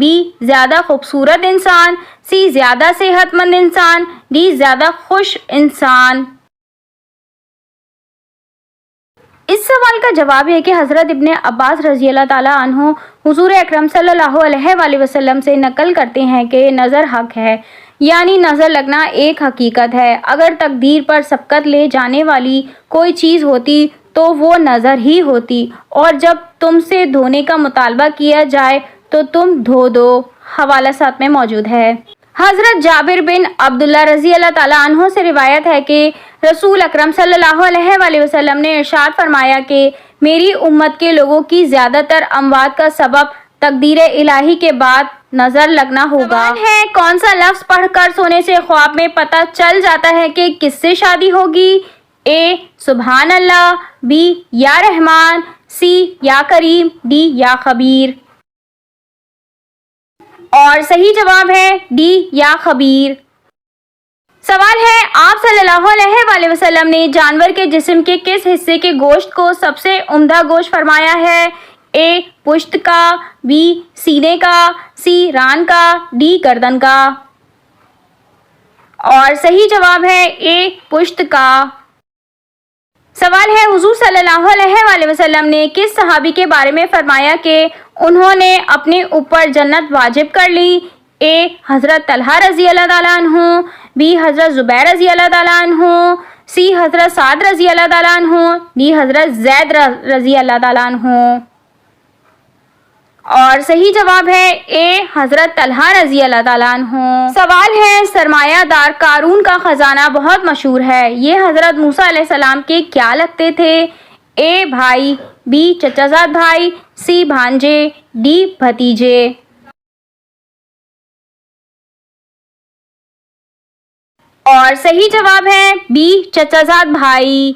Be زیادہ خوبصورت انسان، سی زیادہ صحت مند انسان، ڈی زیادہ خوش انسان؟ اس سوال کا جواب ہے کہ حضرت ابن عباس رضی اللہ تعالیٰ عنہ حضور اکرم صلی اللہ علیہ وآلہ وسلم سے نقل کرتے ہیں کہ نظر حق ہے، یعنی نظر لگنا ایک حقیقت ہے۔ اگر تقدیر پر سبقت لے جانے والی کوئی چیز ہوتی تو وہ نظر ہی ہوتی، اور جب تم سے دھونے کا مطالبہ کیا جائے تو تم دھو دو۔ حوالہ ساتھ میں موجود ہے۔ حضرت جابر بن عبداللہ رضی اللہ تعالیٰ عنہ سے روایت ہے کہ رسول اکرم صلی اللہ علیہ وآلہ وسلم نے ارشاد فرمایا کہ میری امت کے لوگوں کی زیادہ تر اموات کا سبب تقدیر الہی کے بعد نظر لگنا ہوگا۔ سوال ہے کون سا لفظ پڑھ کر سونے سے خواب میں پتہ چل جاتا ہے کہ کس سے شادی ہوگی؟ اے سبحان اللہ، بی یا رحمان، سی یا کریم، ڈی یا خبیر؟ اور صحیح جواب ہے ڈی یا خبیر۔ سوال ہے آپ صلی اللہ علیہ وآلہ وسلم نے جانور کے جسم کے کس حصے کے گوشت کو سب سے عمدہ گوشت فرمایا ہے؟ اے پشت کا، بی سینے کا، سی ران کا، ڈی گردن کا؟ اور صحیح جواب ہے اے پشت کا۔ سوال ہے حضور صلی اللہ علیہ وآلہ وسلم نے کس صحابی کے بارے میں فرمایا کہ انہوں نے اپنے اوپر جنت واجب کر لی؟ اے حضرت طلحہ رضی اللہ تعالیٰ عنہ، بی حضرت زبیر رضی اللہ تعالیٰ عنہ، سی حضرت سعد رضی اللہ تعالیٰ عنہ، ڈی حضرت زید رضی اللہ تعالیٰ عنہ؟ اور صحیح جواب ہے اے حضرت طلحہ رضی اللہ تعالیٰ عنہ۔ سوال ہے سرمایہ دار قارون کا خزانہ بہت مشہور ہے، یہ حضرت موسیٰ علیہ السلام کے کیا لگتے تھے؟ اے بھائی، بی چچا زاد بھائی، سی بھانجے، ڈی بھتیجے؟ اور صحیح جواب ہے بی چچا زاد بھائی۔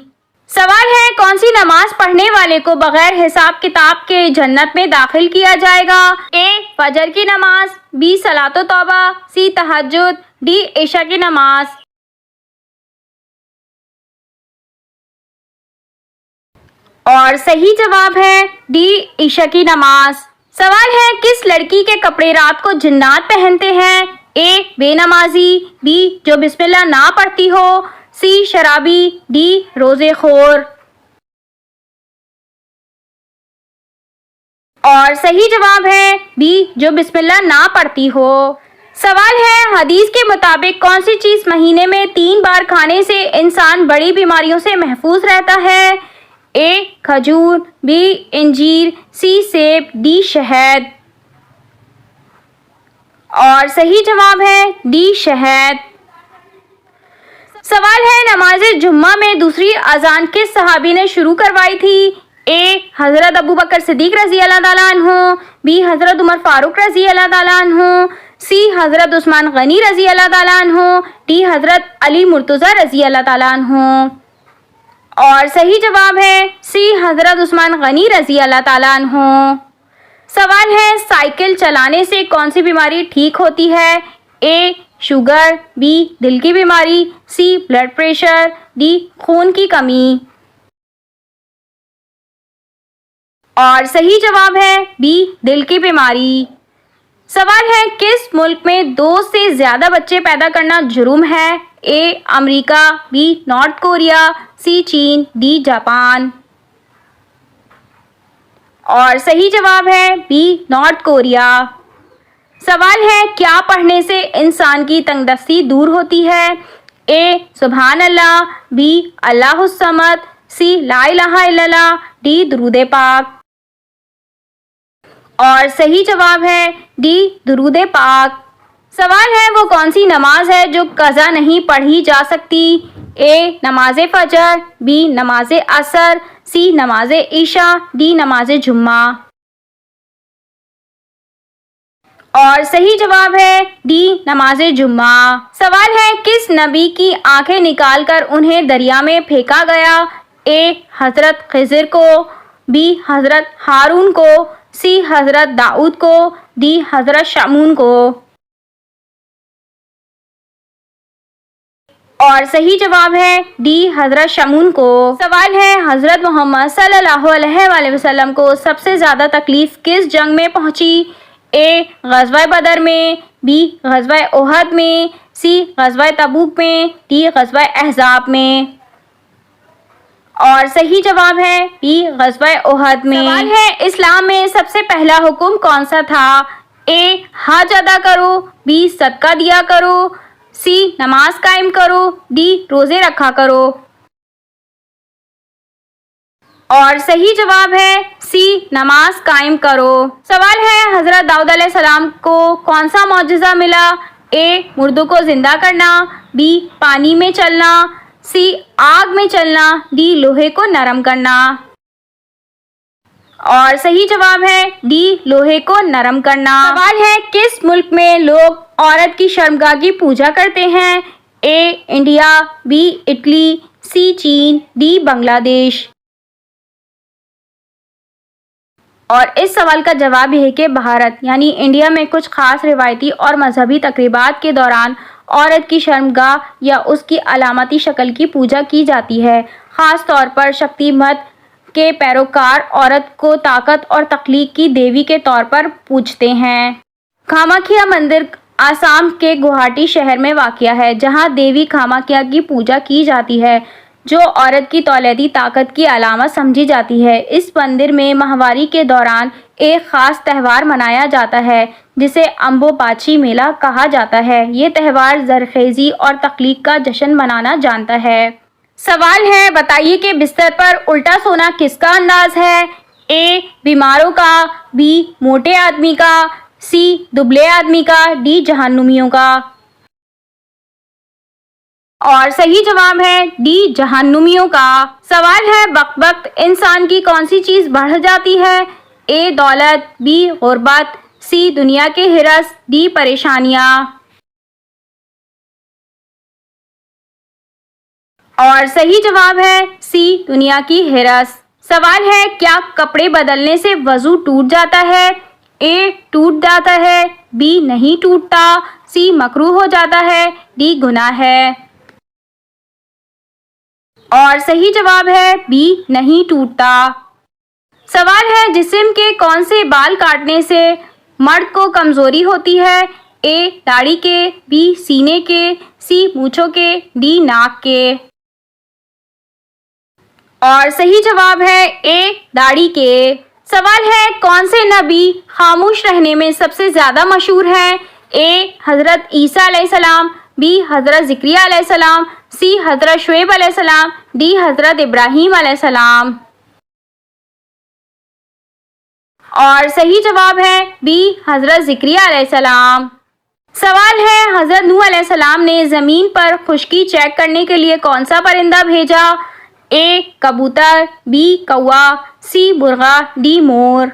سوال ہے کون سی نماز پڑھنے والے کو بغیر حساب کتاب کے جنت میں داخل کیا جائے گا؟ اے فجر کی نماز، بی صلاۃ و توبہ، سی تہجد، ڈی عشاء کی نماز؟ اور صحیح جواب ہے ڈی عشاء کی نماز۔ سوال ہے کس لڑکی کے کپڑے رات کو جنات پہنتے ہیں؟ اے بے نمازی، بی جو بسم اللہ نہ پڑھتی ہو، سی شرابی، ڈی روزے خور؟ اور صحیح جواب ہے بی جو بسم اللہ نہ پڑھتی ہو۔ سوال ہے حدیث کے مطابق کون سی چیز مہینے میں 3 بار کھانے سے انسان بڑی بیماریوں سے محفوظ رہتا ہے؟ اے کھجور، بی انجیر، سی سیب، ڈی شہد؟ اور صحیح جواب ہے ڈی شہد۔ سوال ہے نماز جمعہ میں دوسری اذان کس صحابی نے شروع کروائی تھی؟ اے حضرت ابو بکر صدیق رضی اللہ تعالیٰ عنہ، بی حضرت عمر فاروق رضی اللہ تعالیٰ عنہ، سی حضرت عثمان غنی رضی اللہ تعالیٰ عنہ، ڈی حضرت علی مرتضیٰ رضی اللہ تعالیٰ عنہ؟ اور صحیح جواب ہے سی حضرت عثمان غنی رضی اللہ تعالیٰ عنہ۔ سوال ہے سائیکل چلانے سے کون سی بیماری ٹھیک ہوتی ہے؟ اے شوگر، بی دل کی بیماری، سی بلڈ پریشر، ڈی خون کی کمی؟ اور صحیح جواب ہے بی دل کی بیماری۔ سوال ہے کس ملک میں 2 سے زیادہ بچے پیدا کرنا جرم ہے؟ اے امریکہ، بی نارتھ کوریا، سی چین، ڈی جاپان؟ اور صحیح جواب ہے بی نارتھ کوریا۔ سوال ہے کیا پڑھنے سے انسان کی تنگ دستی دور ہوتی ہے؟ اے سبحان اللہ، بی اللہ الصمد، سی لا الہ الا اللہ، ڈی درود پاک؟ اور صحیح جواب ہے ڈی درود پاک۔ سوال ہے وہ کون سی نماز ہے جو قضا نہیں پڑھی جا سکتی؟ اے نماز فجر، بی نماز عصر، سی نماز عشاء، ڈی نماز جمعہ؟ اور صحیح جواب ہے ڈی نماز جمعہ۔ سوال ہے کس نبی کی آنکھیں نکال کر انہیں دریا میں پھینکا گیا؟ اے حضرت خضر کو، بی حضرت ہارون کو، سی حضرت داؤد کو، ڈی حضرت شمعون کو؟ اور صحیح جواب ہے ڈی حضرت شمعون کو۔ سوال ہے حضرت محمد صلی اللہ علیہ وآلہ وسلم کو سب سے زیادہ تکلیف کس جنگ میں پہنچی؟ اے غزوہ بدر میں، بی غزوہ احد میں، سی غزوہ تبوک میں، ڈی غزوہ احزاب میں۔ اور صحیح جواب ہے بی غزوہ احد میں۔ سوال ہے اسلام میں سب سے پہلا حکم کون سا تھا؟ اے حج ادا کرو، بی صدقہ دیا کرو، سی نماز قائم کرو، ڈی روزے رکھا کرو۔ اور صحیح جواب ہے سی نماز قائم کرو۔ سوال ہے حضرت داؤد علیہ السلام کو کون سا معجزہ ملا؟ اے مردوں کو زندہ کرنا، بی پانی میں چلنا، سی آگ میں چلنا، ڈی لوہے کو نرم کرنا۔ اور صحیح جواب ہے ڈی لوہے کو نرم کرنا۔ سوال ہے کس ملک میں لوگ عورت کی شرمگاہ کی پوجا کرتے ہیں؟ A India, B Italy, C چین، ڈی بنگلہ دیش۔ اور اس سوال کا جواب یہ ہے کہ بھارت یعنی انڈیا میں کچھ خاص روایتی اور مذہبی تقریبات کے دوران عورت کی شرمگاہ یا اس کی علامتی شکل کی پوجا کی جاتی ہے۔ خاص طور پر شکتی مت کے پیروکار عورت کو طاقت اور تخلیق کی دیوی کے طور پر پوجتے ہیں۔ کامکھیا مندر آسام کے گوہاٹی شہر میں واقع ہے، جہاں دیوی کامکھیا کی پوجا کی جاتی ہے، جو عورت کی تولیدی طاقت کی علامت سمجھی جاتی ہے۔ اس مندر میں ماہواری کے دوران ایک خاص تہوار منایا جاتا ہے جسے امبوباچی میلہ کہا جاتا ہے۔ یہ تہوار زرخیزی اور تخلیق کا جشن منانا جانتا ہے۔ سوال ہے بتائیے کہ بستر پر الٹا سونا کس کا انداز ہے؟ اے بیماروں کا، بی موٹے آدمی کا، سی دبلے آدمی کا، ڈی جہنمیوں کا۔ اور صحیح جواب ہے ڈی جہنمیوں کا۔ سوال ہے وقت وقت انسان کی کون سی چیز بڑھ جاتی ہے؟ اے دولت، بی غربت، سی دنیا کے ہرس، ڈی پریشانیاں۔ اور صحیح جواب ہے سی دنیا کی ہرس۔ سوال ہے کیا کپڑے بدلنے سے وضو ٹوٹ جاتا ہے؟ اے ٹوٹ جاتا ہے، بی نہیں ٹوٹتا، سی مکروہ ہو جاتا ہے، ڈی گناہ ہے۔ اور صحیح جواب ہے بی نہیں ٹوٹتا۔ سوال ہے جسم کے کون سے بال کاٹنے سے مرد کو کمزوری ہوتی ہے؟ اے داڑھی کے، بی سینے کے، سی مونچھوں کے، ڈی ناک کے۔ اور صحیح جواب ہے اے داڑھی کے۔ سوال ہے کون سے نبی خاموش رہنے میں سب سے زیادہ مشہور ہیں؟ اے حضرت عیسیٰ علیہ السلام، بی حضرت زکریا علیہ السلام، سی حضرت شعیب علیہ السلام، ڈی حضرت ابراہیم علیہ السلام۔ اور صحیح جواب ہے بی حضرت زکریا علیہ السلام۔ سوال ہے حضرت نوح علیہ السلام نے زمین پر خشکی چیک کرنے کے لیے کون سا پرندہ بھیجا؟ اے کبوتر، بی کوا، سی مرغا، ڈی مور۔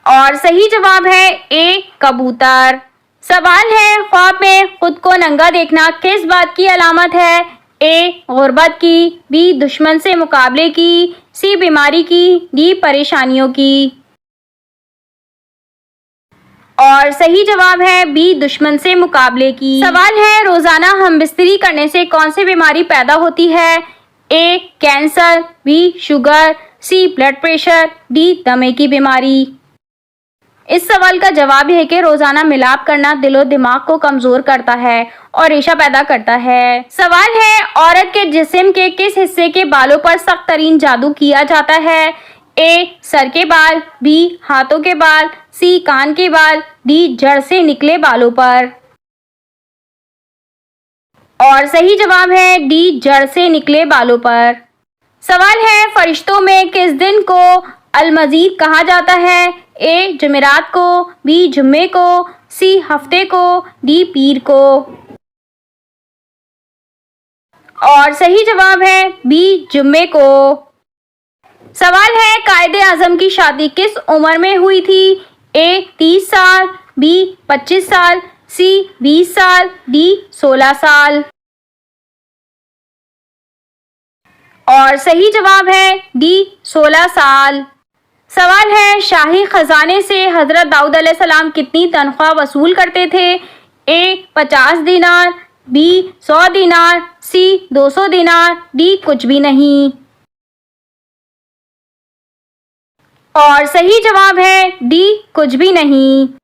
اور صحیح جواب ہے اے کبوتر۔ سوال ہے خواب میں خود کو ننگا دیکھنا کس بات کی علامت ہے؟ اے غربت کی، بی دشمن سے مقابلے کی، سی بیماری کی، ڈی پریشانیوں کی۔ اور صحیح جواب ہے بی دشمن سے مقابلے کی۔ سوال ہے روزانہ ہم بستری کرنے سے کون سی بیماری پیدا ہوتی ہے؟ A cancer, B sugar, C blood pressure, D دمے کی بیماری۔ اس سوال کا جواب یہ ہے کہ روزانہ ملاپ کرنا دل و دماغ کو کمزور کرتا ہے اور ریشہ پیدا کرتا ہے۔ سوال ہے عورت کے جسم کے کس حصے کے بالوں پر سخت ترین جادو کیا جاتا ہے؟ اے سر کے بال، بی ہاتھوں کے بال، سی کان کے بال، ڈی جڑ سے نکلے بالوں پر۔ اور صحیح جواب ہے ڈی جڑ سے نکلے بالوں پر۔ سوال ہے فرشتوں میں کس دن کو المزید کہا جاتا ہے؟ اے جمعرات کو، بی جمعے کو، سی ہفتے کو، ڈی پیر کو۔ اور صحیح جواب ہے بی جمعے کو۔ سوال ہے قائد اعظم کی شادی کس عمر میں ہوئی تھی؟ اے 30 سال، بی 25 سال، سی 20 سال، ڈی 16 سال۔ اور صحیح جواب ہے ڈی 16 سال۔ سوال ہے شاہی خزانے سے حضرت داؤد علیہ السلام کتنی تنخواہ وصول کرتے تھے؟ اے 50 دینار، بی 100 دینار، سی 200 دینار، ڈی کچھ بھی نہیں۔ اور صحیح جواب ہے ڈی کچھ بھی نہیں۔